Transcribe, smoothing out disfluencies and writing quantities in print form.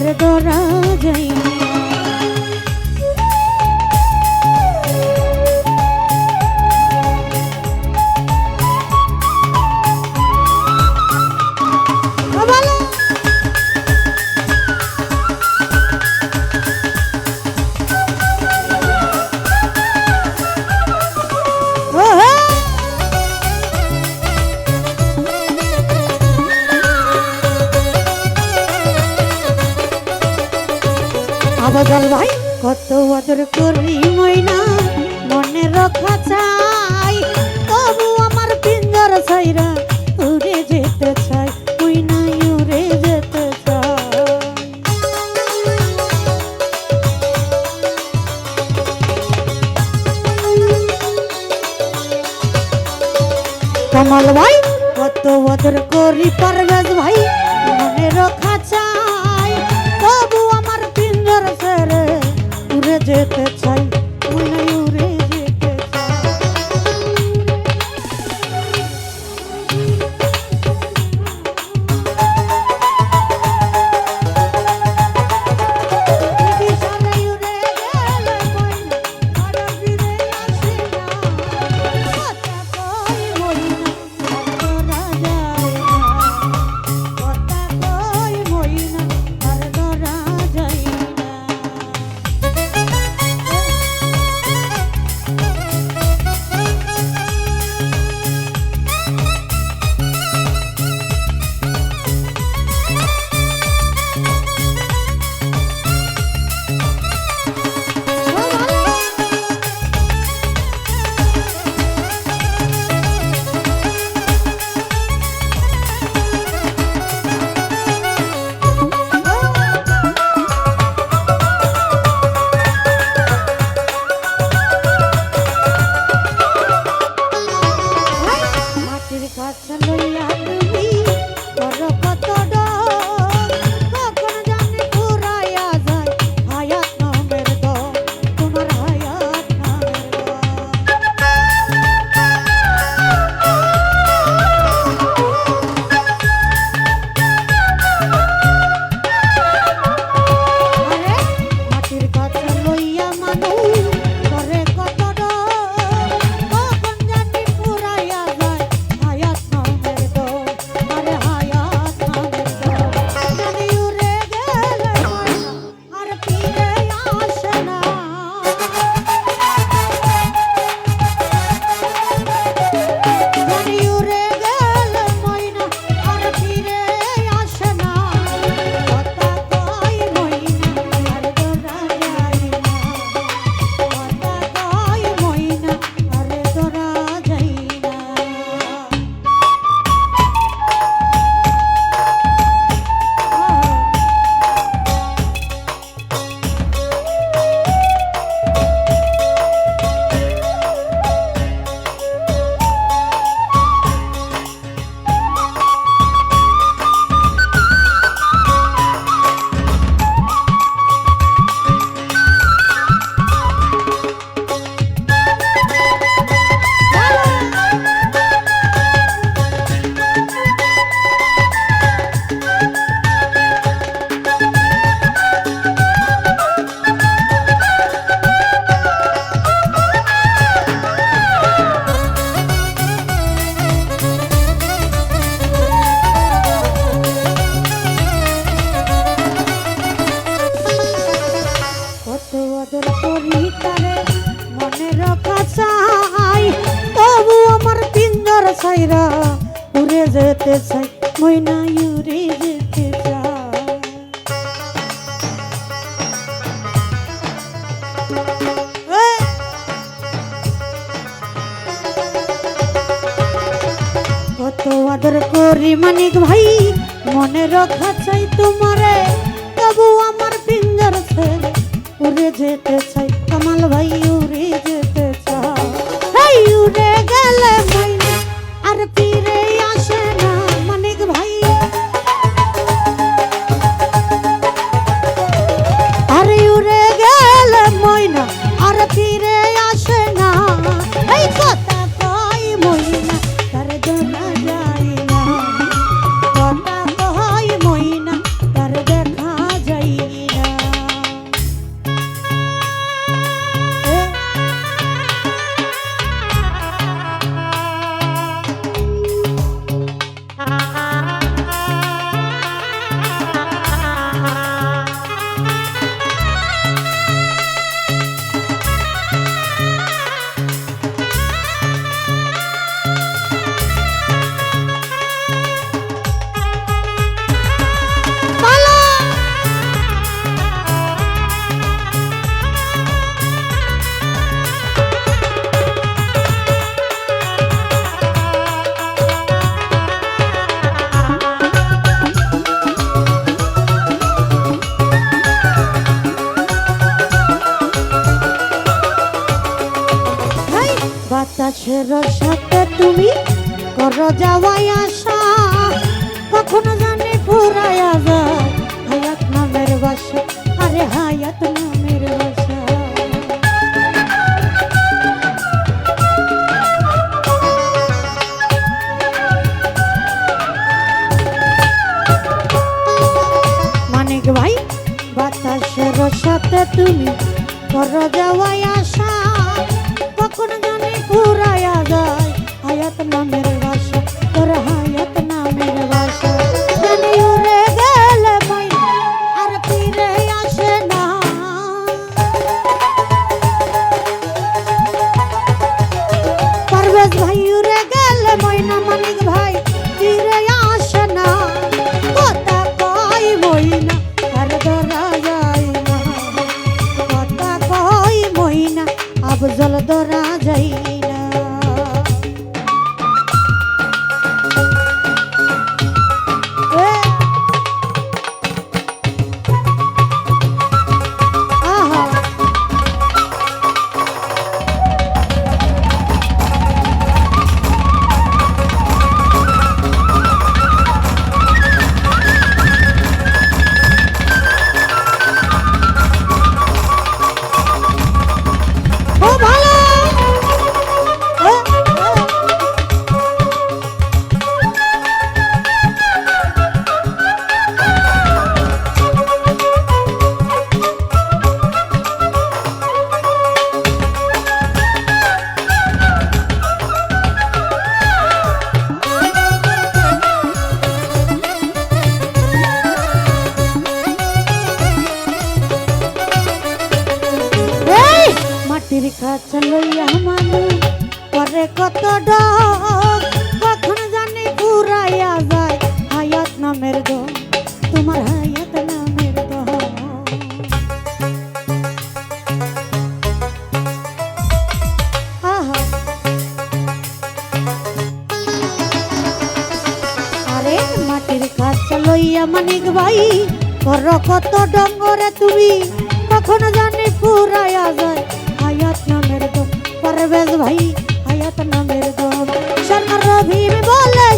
তার ধরা যায় না। আবাদল ভাই কত আদর করি ময়না মনে রক্ষা চাই, তবু আমার পিঞ্জর ছাইরা উড়ে যেতে চাই, ময়না উড়ে যেতে চাই। কামাল ভাই কত আদর করি পারভেজ ভাই মনে রক্ষা চাই, তবু আমার পিঞ্জর ছেড়ে উড়ে যেতে চাই, মনে উড়ে যেতে চাই। বিছানায় উড়ে গেলে ময়না আর ফিরে আসে না, কথা কই ময়না আর ধরা যায় না, কথা কই ময়না আর ধরা যায় না। মাটির কাছে লইয়া তুমি করো কত ডর, কখন জানি ফুরাইয়া যায় হায়াত নামের দম, তোমার হায়াত নামের দম। আরে মাটির কাছে লইয়া মানুষ করে কত ডর, কখন জানি ফুরাইয়া যায় হায়াত নামের দম, আরে হায়াত নামের দম। জানি উড়ে গেলে ময়না আর ফিরে আসে না, জানি উড়ে গেলে ময়না আর ফিরে আসে না, কথা কই ময়না আর ধরা যায় না, কথা কই ময়না আর ধরা যায় না। কত আদর করি তারে মনে রাখা চাই, তবু আমার পিঞ্জর ছাইরা উড়ে যেতে চাই, ময়না উড়ে যেতে চাই। কত আদর করি মানিক ভাই মনে রাখা চাই তোমারে, তবু আমার পিঞ্জর ছেড়ে উড়ে যেতে চাই, কামাল ভাই উড়ে যেতে চাই। এই উড়ে গেলে ময়না আর ফিরে আসে না, মানিক ভাই আরে উড়ে গেলে ময়না আর ফিরে আসে না, এই কথা কই ময়না তার ধরা যায় না, কথা কই ময়না তার দেখা যায় বাতাসের সাথে তুমি করো যাওয়াই আশা, কখনো জানি ফুরাইয়া যায় হায়াত নামের বাসা, আরে হায়াত নামের বাসা। মানিক ভাই বাতাসের সাথে তুমি করো যাওয়াই আশা, কখন জানি ফুরাইয়া যায় হায়াত নামের বাসা, তোর হায়াত নামের বাসা। জানি উড়ে গেলে ময়না আর ফিরে আসে না, পারভেজ ভাই উড়ে গেলে ময়না মানিক ভাই ফিরে আসে না, কথা কই ময়না আর ধরা যায় না, কথা কই ময়না আফজল ধরা যায় না। আহা ও ভালো মাটির খাঁচা লইয়া মানুষ করে কত ডর, কখন জানি পুরাইয়া যায় হায়াত নামের দম, তোমার হায়াত নামের দম। আহা আরে মাটির খাঁচা লইয়া মানিক ভাই কর কত ডঙ্গরে তুমি, কখন জানি পুরাইয়া যায় হায়াত নামের দম, পারভেজ ভাই হায়াত নামের দম। সরকার রবি বলে